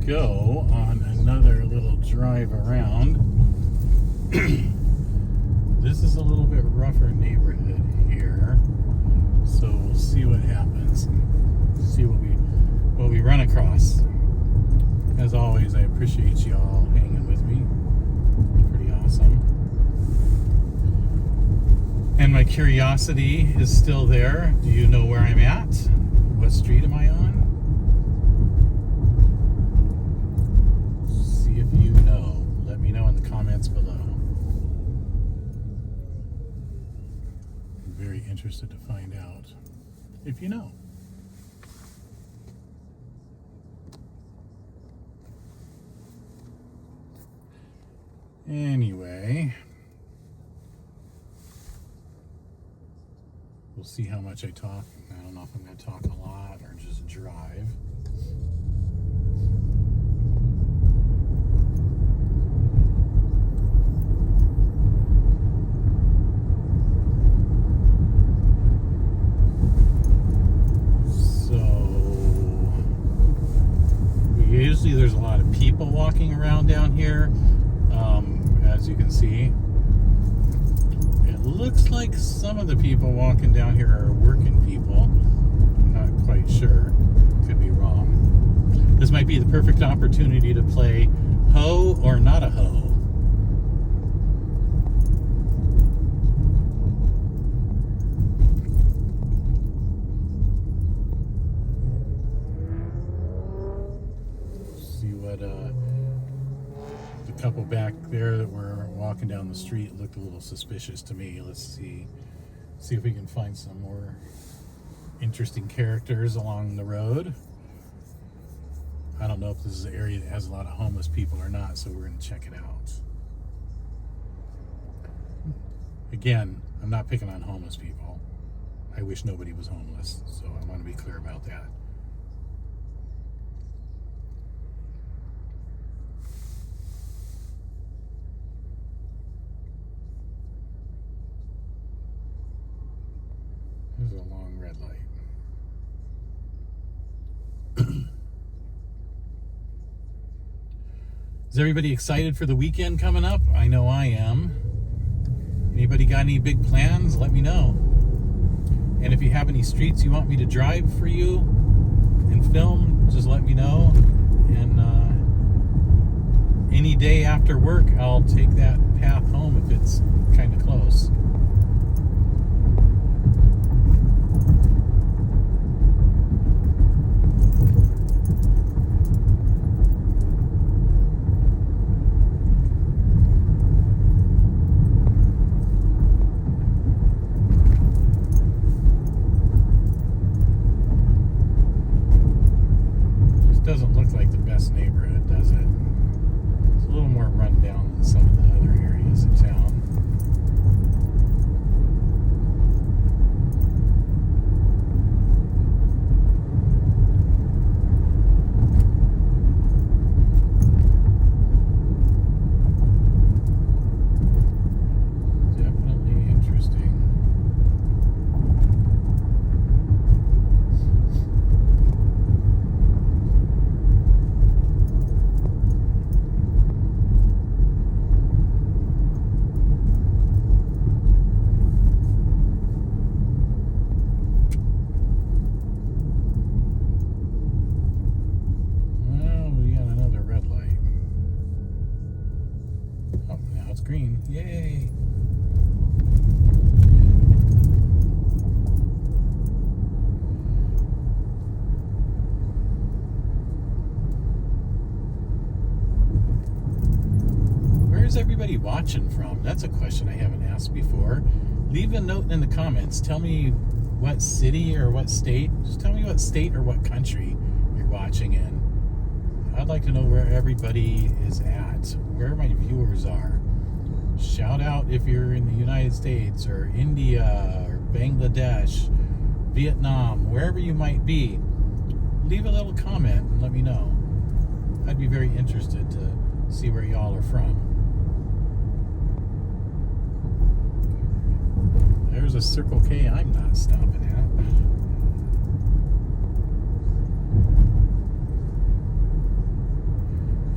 go on another little drive around. This is a little bit rougher neighborhood here, so we'll see what happens. See what we run across. As always, I appreciate y'all hanging with me. Pretty awesome. And my curiosity is still there. Do you know where I'm at? What street am I on? See if you know. Let me know in the comments below. I'm very interested to find out if you know. Anyway, we'll see how much I talk. I don't know if I'm going to talk a lot or just drive. Usually there's a lot of people walking around down here. As you can see, it looks like some of the people walking down here are working people. I'm not quite sure. Could be wrong. This might be the perfect opportunity to play Ho or Not a Ho. The couple back there that were walking down the street looked a little suspicious to me. Let's see if we can find some more interesting characters along the road. I don't know if this is an area that has a lot of homeless people or not, so we're going to check it out. Again, I'm not picking on homeless people. I wish nobody was homeless, so I want to be clear about that. This is a long red light. Is everybody excited for the weekend coming up? I know I am. Anybody got any big plans? Let me know. And if you have any streets you want me to drive for you and film, just let me know. And any day after work, I'll take that path home if it's kind of close. Doesn't look like the best neighborhood, does it? It's a little more run down than some of the other areas of town. Definitely interesting. Green. Yay! Where's everybody watching from? That's a question I haven't asked before. Leave a note in the comments. Tell me what city or what state. Just tell me what state or what country you're watching in. I'd like to know where everybody is at, where my viewers are. Shout out if you're in the United States or India or Bangladesh, Vietnam, wherever you might be. Leave a little comment and let me know. I'd be very interested to see where y'all are from. There's a Circle K I'm not stopping at.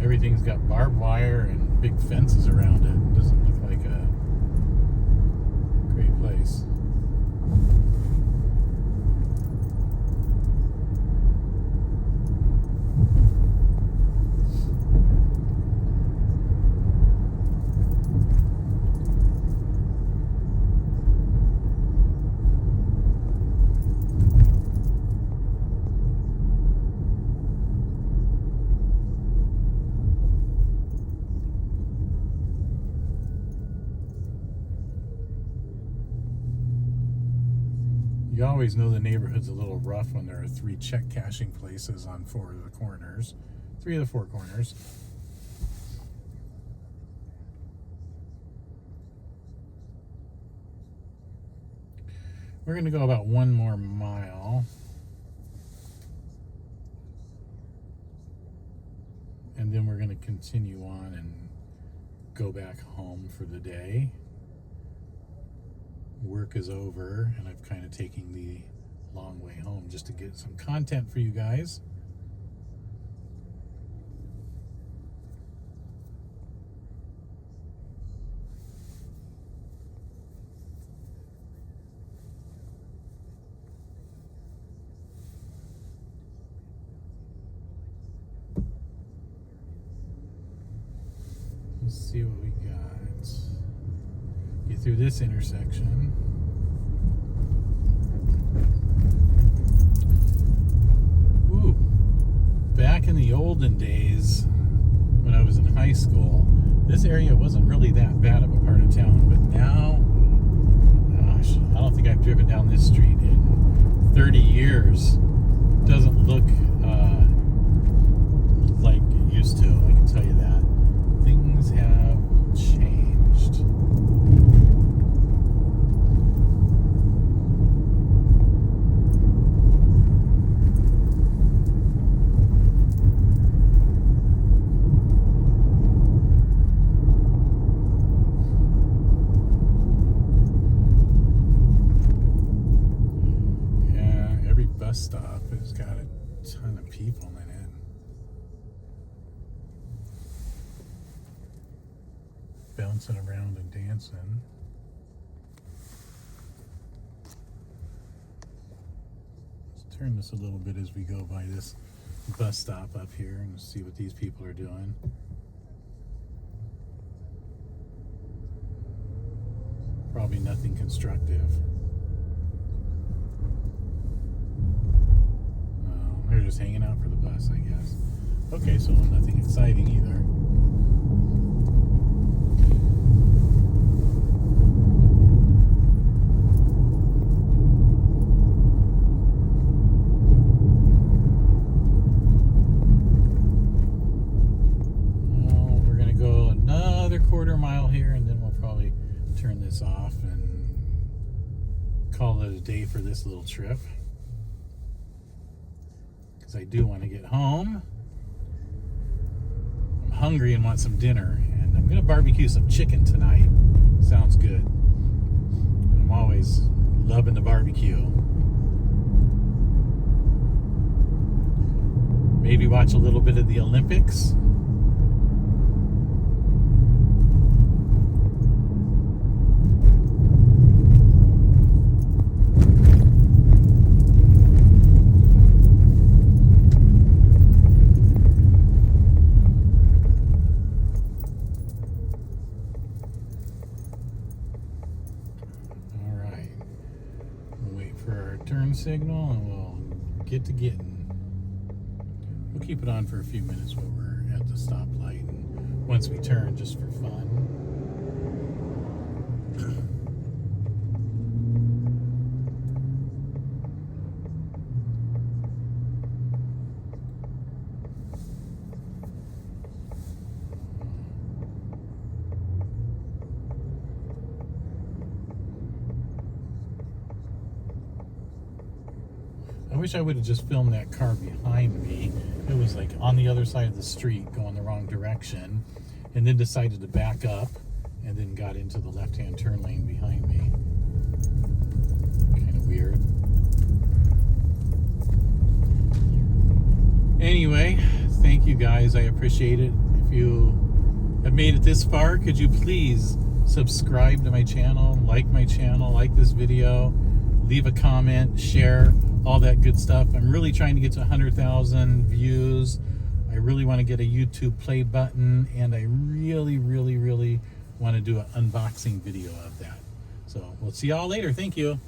Everything's got barbed wire and big fences around it. It doesn't look like a great place. You always know the neighborhood's a little rough when there are 3 check cashing places on 4 of the corners. 3 of the 4 corners. We're going to go about 1 more mile. And then we're going to continue on and go back home for the day. Work is over, and I'm kind of taking the long way home just to get some content for you guys. Let's see what we got. Get through this intersection. Ooh, back in the olden days when I was in high school, this area wasn't really that bad of a part of town, but now, gosh, I don't think I've driven down this street in 30 years. It doesn't look like it used to, I can tell you that. Things have changed. Yeah, every bus stop has got a ton of people in it. Bouncing around and dancing. Let's turn this a little bit as we go by this bus stop up here and see what these people are doing. Probably nothing constructive. No, they're just hanging out for the bus, I guess. Okay, so nothing exciting either. Quarter mile here, and then we'll probably turn this off and call it a day for this little trip, because I do want to get home. I'm hungry and want some dinner, and I'm gonna barbecue some chicken tonight. Sounds good. I'm always loving the barbecue. Maybe watch a little bit of the Olympics. Turn signal, and we'll get to getting. We'll keep it on for a few minutes while we're at the stoplight, and once we turn, just for fun. I wish I would have just filmed that car behind me. It was like on the other side of the street going the wrong direction, and then decided to back up and then got into the left-hand turn lane behind me. Kind of weird. Anyway, thank you guys. I appreciate it. you have made it this far, could you please subscribe to my channel, like this video, leave a comment, share, all that good stuff. I'm really trying to get to 100,000 views. I really want to get a YouTube play button, and I really want to do an unboxing video of that. So we'll see y'all later. Thank you.